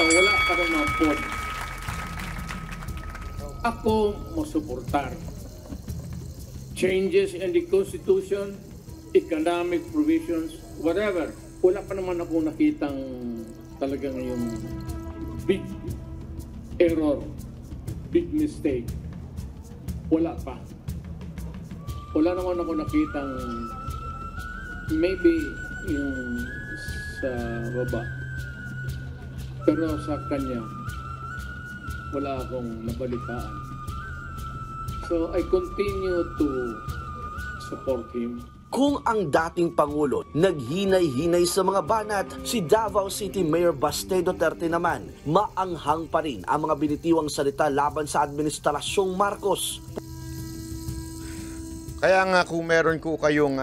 wala pa rin mga pod. Ako masuportar. Changes in the Constitution, economic provisions, whatever. Wala pa naman ako nakitang talagang yung big error, big mistake. Wala pa. Wala naman ako nakitang maybe yung sa baba. Pero sa kanya, wala akong nabalitaan. So I continue to support him. Kung ang dating Pangulo naghinay-hinay sa mga banat, si Davao City Mayor Baste Duterte naman, maanghang pa rin ang mga binitiwang salita laban sa Administrasyong Marcos. Kaya nga kung meron ko kayong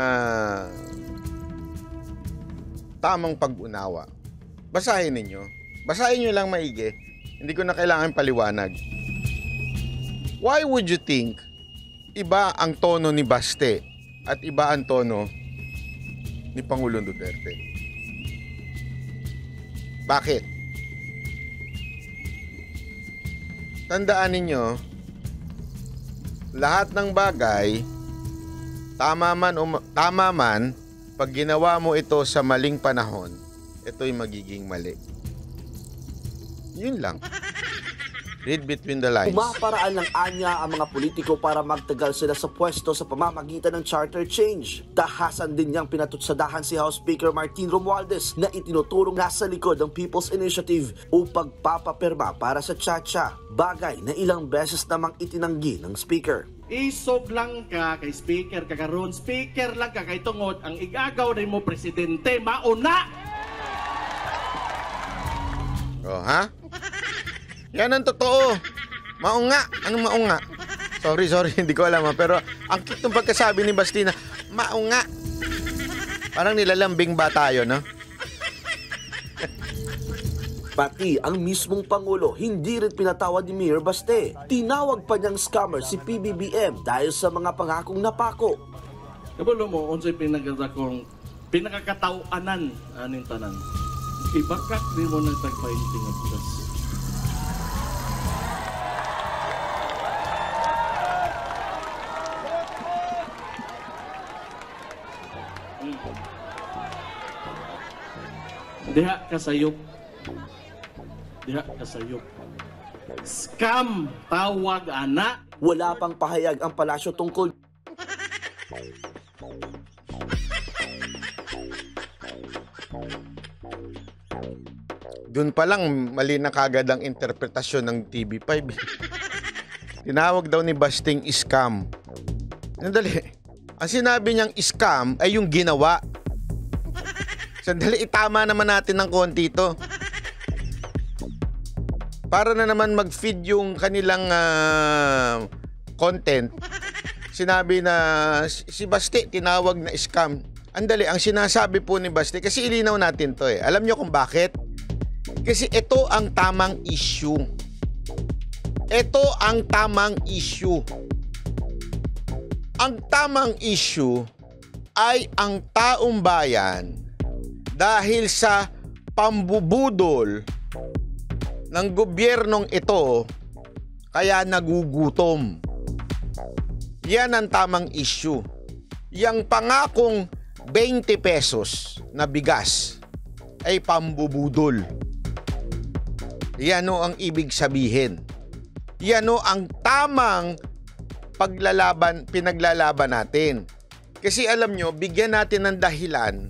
tamang pag-unawa, basahin ninyo. Basahin nyo lang maigi. Hindi ko na kailangan paliwanag. Why would you think iba ang tono ni Baste at iba ang tono ni Pangulong Duterte? Bakit? Tandaan ninyo, lahat ng bagay, tama man, pag ginawa mo ito sa maling panahon, ito'y magiging mali. Yun lang. Read between the lines. Umaparaan ng anya ang mga politiko para magtagal sila sa pwesto sa pamamagitan ng charter change. Tahasan din niyang pinatutsadahan si House Speaker Martin Romualdez na itinuturong nasa likod ng People's Initiative o pagpapapirma para sa Chacha. Bagay na ilang beses namang itinanggi ng Speaker. Isog lang ka kay Speaker kagaron, Speaker lang ka kay tungod ang igagaw rin mo Presidente, mauna! Oh, ha? Yan ang totoo. Maunga. Anong maunga? Sorry, hindi ko alam. Pero ang cute ng pagkasabi ni Bastina, maunga. Parang nilalambing ba tayo, no? Pati ang mismong Pangulo hindi rin pinatawad ni Mayor Baste. Tinawag pa niyang scammer si PBBM dahil sa mga pangakong napako. Kabalo mo, unsay pinakakatawanan aning tanan. Ibakak din mo ng tagpainting at bukas. Diha kasayop. Diha kasayop. Scam tawag ana. Wala pang pahayag ang palasyo tungkol Doon pa lang mali na kagad ang interpretasyon ng TV5. Tinawag daw ni Basting scam. Sandali. Ang sinabi niyang scam ay yung ginawa. Sandali, itama naman natin ng konti ito. Para na naman mag-feed yung kanilang content. Sinabi na si Baste tinawag na scam. Andali, ang sinasabi po ni Baste, kasi ilinaw natin to eh. Alam niyo kung bakit? Kasi ito ang tamang issue. Ito ang tamang issue. Ang tamang issue ay ang taong bayan dahil sa pambubudol ng gobyernong ito kaya nagugutom. Yan ang tamang issue. Yang pangakong 20 pesos na bigas ay pambubudol. Yan o ang ibig sabihin. Yan o ang tamang pinaglalaban natin. Kasi alam nyo, bigyan natin ng dahilan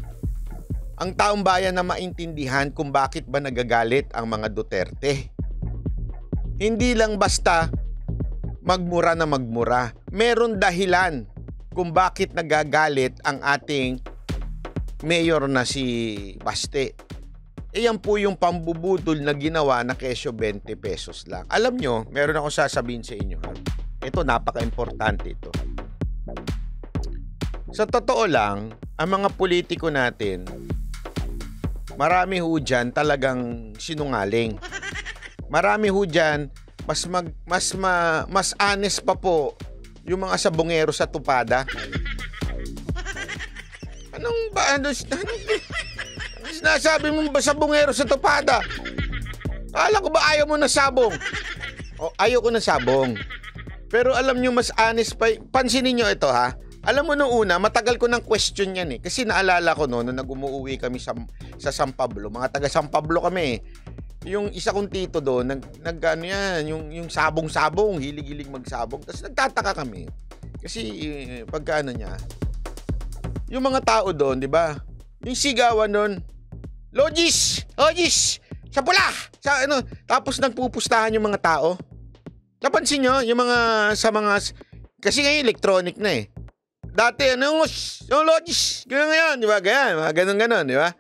ang taong bayan na maintindihan kung bakit ba nagagalit ang mga Duterte. Hindi lang basta magmura na magmura. Meron dahilan kung bakit nagagalit ang ating mayor na si Baste. Yan po yung pambubudol na ginawa na kesyo 20 pesos lang. Alam nyo, meron ako sasabihin sa inyo. Ito, napaka-importante ito. Sa totoo lang, ang mga politiko natin, marami ho dyan talagang sinungaling. Marami ho dyan, mas honest pa po yung mga sabongero sa tupada. Anong ba? Ano sinasabi mo ba sabongero sa tupada? Akala ko ba ayaw mo na sabong? O, ayaw ko na sabong. Pero alam nyo, mas honest pa. Pansinin nyo ito ha. Alam mo nung una, matagal ko ng question yan eh. Kasi naalala ko no, nung nag-umuwi kami sa San Pablo. Mga taga San Pablo kami eh. Yung isa kong tito doon, ano yan, yung sabong-sabong, hilig-hilig magsabong. Tapos nagtataka kami. Kasi pagkaano niya, yung mga tao doon, di ba? Yung sigawan doon, Logis! Logis! Sa pula! Sa ano, tapos nagpupustahan yung mga tao. Napansin nyo, yung mga, kasi ngayon electronic na eh. Dati, yung Logis, ganyan ngayon, di ba? Ganyan, mga ganun-ganon, di ba?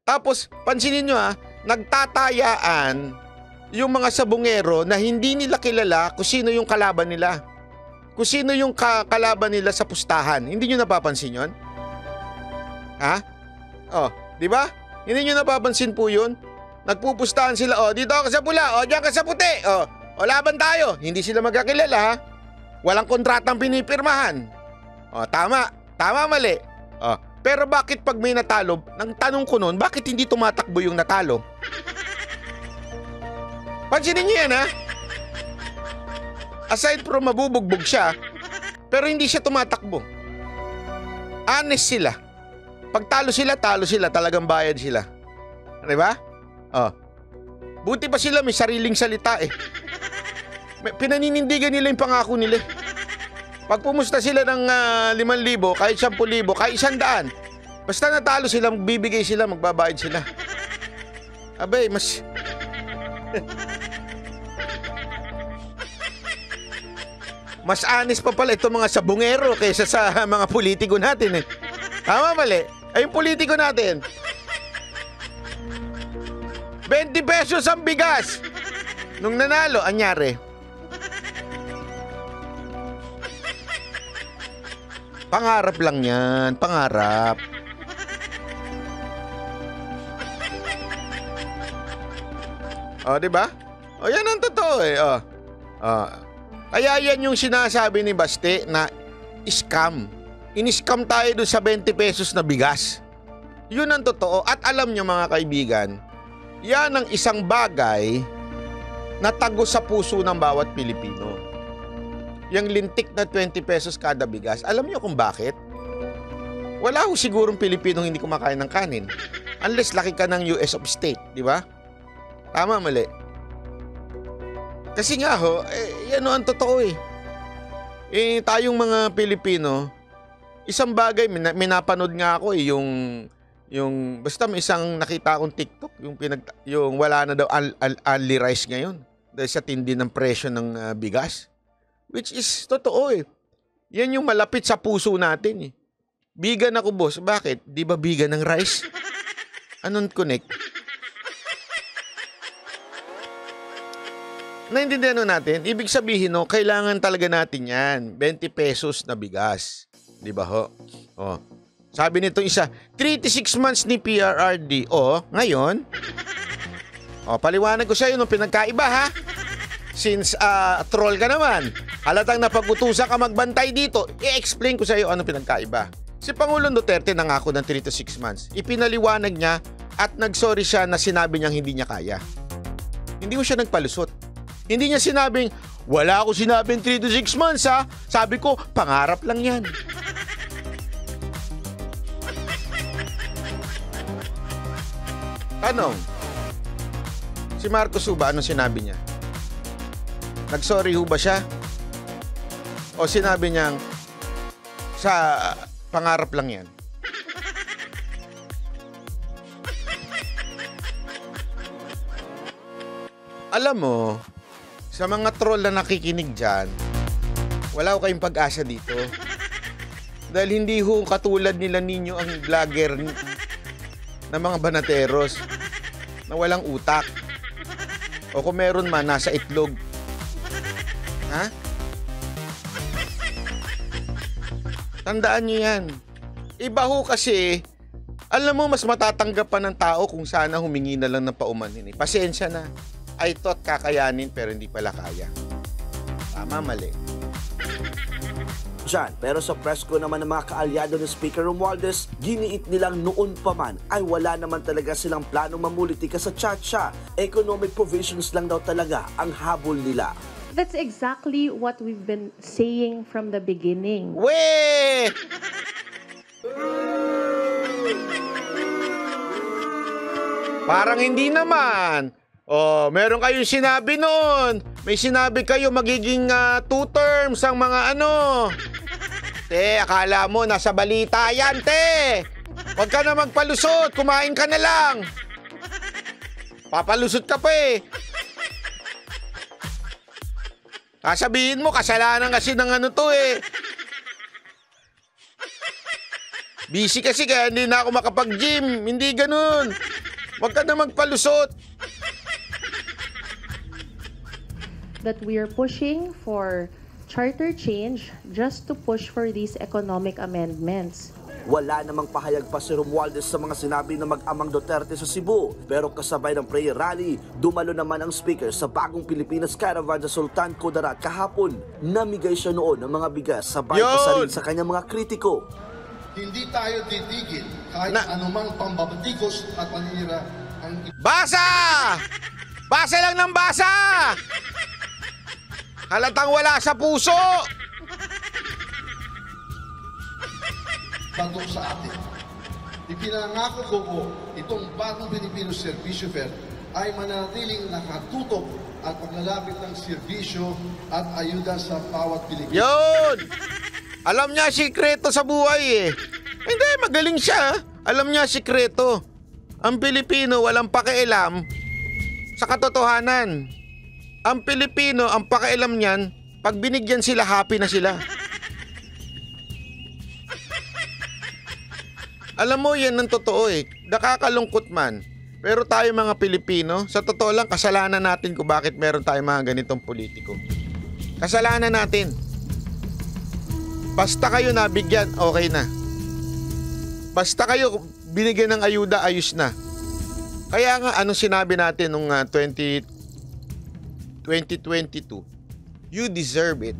Tapos, pansinin nyo nagtatayaan yung mga sabungero na hindi nila kilala kung sino yung kalaban nila. Kung sino yung kalaban nila sa pustahan. Hindi nyo napapansin yun? Ha? Di ba? Hindi nyo napapansin po yun? Nagpupustahan sila, dito ka sa pula, diyan ka sa puti, laban tayo. Hindi sila magkakilala, ha? Walang kontratang pinipirmahan. Tama. Tama, mali. Pero bakit pag may natalo, nang tanong ko noon, bakit hindi tumatakbo yung natalo? Pansinin niyo yan, ha? Aside from mabubugbog siya, pero hindi siya tumatakbo. Honest sila. Pag talo sila, talagang bayad sila. Di ba? Buti pa sila may sariling salita eh. Pinaninindigan nila yung pangako nila. Pag pumusta sila ng 5,000, kahit 10,000, kahit 100, basta natalo sila, magbibigay sila, magbabayad sila. Abay, mas... mas honest pa pala itong mga sabungero kaysa sa mga politiko natin eh. Tama, mali? Ay, yung politiko natin. 20 pesos ang bigas. Nung nanalo, anyari? Pangarap lang yan. Pangarap. Diba? Yan ang totoo eh. Kaya yan yung sinasabi ni Baste na scam. In-scam tayo doon sa 20 pesos na bigas. Yun ang totoo. At alam nyo mga kaibigan, yan ang isang bagay na tago sa puso ng bawat Pilipino. Yung lintik na 20 pesos kada bigas. Alam nyo kung bakit? Wala ho sigurong Pilipinong hindi kumakain ng kanin. Unless laki ka ng US of state, di ba? Tama, mali? Kasi nga ho, yan ho ang totoo eh. Tayong mga Pilipino, isang bagay, may napanood nga ako eh, yung basta may isang nakita akong TikTok, yung wala na daw only rice ngayon dahil sa tindi ng presyo ng bigas. Which is totoo eh. Yan yung malapit sa puso natin eh. Bigan ako, boss. Bakit? Di ba bigan ng rice? Anong connect? Naintindihan natin? Ibig sabihin, no, kailangan talaga natin yan. 20 pesos na bigas. Di ba ho? Sabi nito isa, 3 to 6 months ni PRRD. Ngayon, paliwanag ko sa iyo nung pinagkaiba ha. Since troll ka naman, halatang napag-utusan ka magbantay dito, i-explain ko sa iyo ano pinagkaiba. Si Pangulong Duterte nangako ng 3 to 6 months. Ipinaliwanag niya at nagsorry siya na sinabi niyang hindi niya kaya. Hindi mo siya nagpalusot. Hindi niya sinabing, wala ako sinabing 3 to 6 months ha. Sabi ko, pangarap lang yan. Tanong, si Marcos ba, anong sinabi niya? Nagsorry ho ba siya? O sinabi niyang sa pangarap lang yan? Alam mo, sa mga troll na nakikinig dyan, wala ko kayong pag-asa dito. Dahil hindi ho katulad nila ninyo ang vlogger na mga banateros na walang utak. O kung meron man, nasa itlog. Ha? Tandaan nyo yan. Iba ho kasi, alam mo, mas matatanggap pa ng tao kung sana humingi na lang ng paumanhin. Pasensya na. I thought kakayanin pero hindi pala kaya. Tama, mali. dyan. Pero sa press ko naman ng mga kaalyado ni Speaker Romualdez, giniit nilang noon pa man ay wala naman talaga silang planong mamulitika sa Chacha. Economic provisions lang daw talaga ang habol nila. That's exactly what we've been saying from the beginning. Weh! Parang hindi naman. Oh, meron kayong sinabi noon. May sinabi kayo magiging 2 terms ang mga ano. Te, akala mo nasa balita yan, te. Huwag ka na magpalusot. Kumain ka na lang. Papalusot ka pa eh. Sasabihin mo, kasalanan kasi ng ano to eh. Busy kasi kaya hindi na ako makapag-gym. Hindi ganun. Huwag ka na magpalusot. That we are pushing for charter change just to push for these economic amendments. Wala namang pahayag pa si Romualdez sa mga sinabi ng mag-amang Duterte sa Cebu. Pero kasabay ng prayer rally, dumalo naman ang speaker sa bagong Pilipinas Caravan sa Sultan Kudarat kahapon. Namigay siya noon ng mga bigas sabay pasarin sa kanyang mga kritiko. Hindi tayo titigil kahit anumang pambabatikos at paninira ang... Basa! Basa lang ng basa! Halatang wala sa puso! Bago sa atin. Ipinangako ko po itong bagong Filipino Servisyo Fair ay mananatiling nakatutok at paglalapit ng serbisyo at ayuda sa bawat Pilipino. Yun! Alam niya sikreto sa buhay eh. Hindi, magaling siya. Alam niya sikreto. Ang Pilipino walang pakialam sa katotohanan. Ang Pilipino, ang pakialam niyan, pag binigyan sila, happy na sila. Alam mo, yan ang totoo eh. Nakakalungkot man. Pero tayo mga Pilipino, sa totoo lang, kasalanan natin kung bakit meron tayo mga ganitong politiko. Kasalanan natin. Basta kayo nabigyan, okay na. Basta kayo binigyan ng ayuda, ayos na. Kaya nga, anong sinabi natin nung 2022? You deserve it.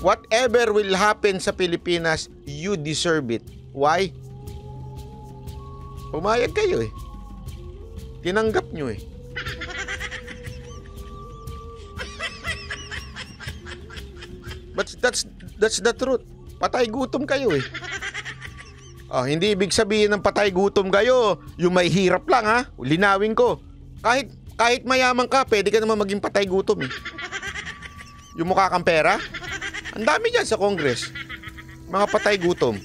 Whatever will happen sa Pilipinas, you deserve it. Why? Pumayag kayo eh. Tinanggap nyo eh. But that's the truth. Patay gutom kayo eh. Oh, hindi ibig sabihin ng patay gutom kayo, yung may hirap lang ha. Linawin ko. Kahit mayaman ka, pwede ka naman maging patay gutom eh. Yung mukha kang pera, ang dami dyan sa Congress. Mga patay gutom.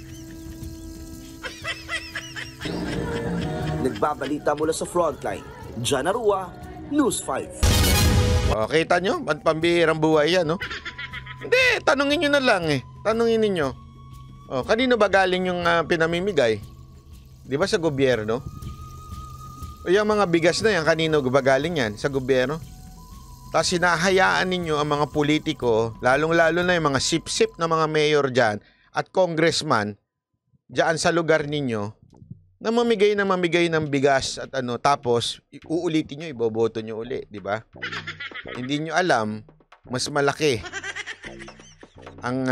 Nagbabalita mula sa frontline. John Arua, News 5. Oh, kita nyo? Pambihirang buhay yan, no? Hindi, tanungin nyo na lang eh. Tanungin ninyo. Oh, kanino ba galing yung pinamimigay? Di ba sa gobyerno? O yung mga bigas na yan, kanino ba galing yan? Sa gobyerno? Tapos hinahayaan ninyo ang mga politiko, lalong-lalo na yung mga sip-sip na mga mayor dyan at congressman dyan sa lugar ninyo na mamigay ng bigas at ano, tapos uulitin nyo, iboboto nyo uli, di ba? Hindi nyo alam, mas malaki ang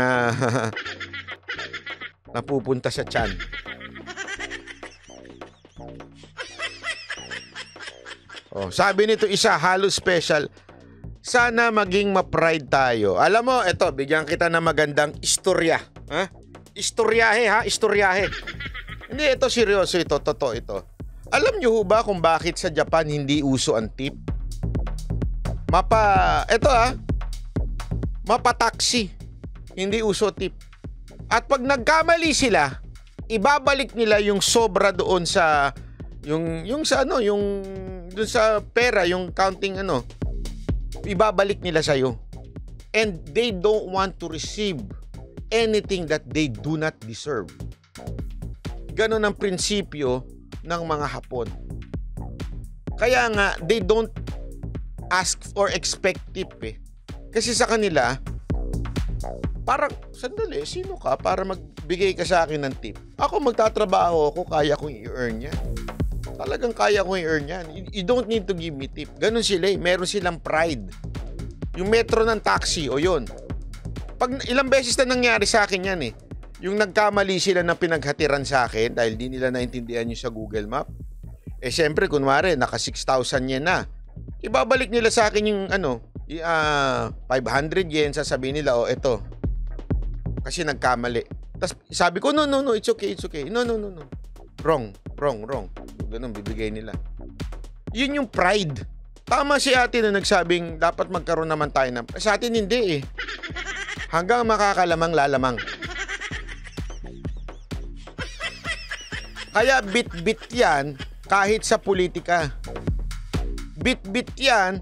napupunta sa tiyan. Oh, sabi nito isa, halo special. Sana maging ma-pride tayo. Alam mo, eto, bigyan kita ng magandang istorya. Ha? Istoryahe ha, istoryahe. Hindi, ito seryoso ito, totoo ito. Alam nyo ho ba kung bakit sa Japan hindi uso ang tip? Mapa-taxi. Hindi uso tip. At pag nagkamali sila, ibabalik nila yung sobra doon sa yung doon sa pera, yung counting ano. Ibabalik nila sa iyo. And they don't want to receive anything that they do not deserve. Ganon ang prinsipyo ng mga Hapon. Kaya nga, they don't ask or expect tip eh. Kasi sa kanila, parang, sandali, sino ka para magbigay ka sa akin ng tip? Ako magtatrabaho ako, kaya kong i-earn yan. Talagang kaya kong i-earn yan. You don't need to give me tip. Ganon sila eh. Meron silang pride. Yung metro ng taxi, o yun. Pag ilang beses na nangyari sa akin yan eh. Yung nagkamali sila na pinaghatiran sa akin dahil di nila naintindihan yung sa Google Map. Eh syempre, kunwari, naka 6,000 yen na. Ibabalik nila sa akin yung 500 yen, sasabihin nila, oh, eto. Kasi nagkamali. Tapos sabi ko, no, it's okay. No. Wrong. Ganun, bibigay nila. Yun yung pride. Tama si ate na nagsabing dapat magkaroon naman tayo ng... Sa atin hindi eh. Hanggang makakalamang lalamang. Kaya bit-bit yan kahit sa politika. Bit-bit yan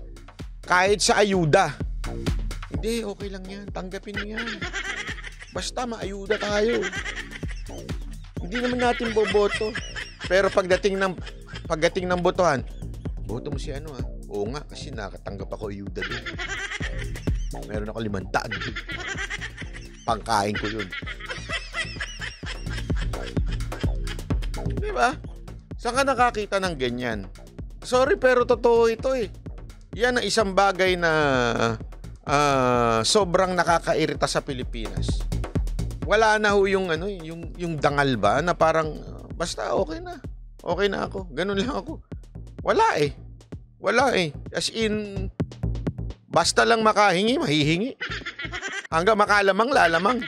kahit sa ayuda. Hindi, okay lang yan. Tanggapin mo yan. Basta maayuda tayo. Hindi naman natin boboto. Pero pagdating ng botohan, boto mo si ano ah. Oo nga, kasi nakatanggap ako ayuda doon. Meron ako 500 doon. Pangkain ko yun. Diba? Saan ka nakakita ng ganyan? Sorry, pero totoo ito eh. Yan ang isang bagay na sobrang nakakairita sa Pilipinas. Wala na ho yung yung dangal ba na parang basta okay na. Okay na ako. Ganun lang ako. Wala eh. As in, basta lang makahingi, mahihingi. Hanggang makalamang, lalamang.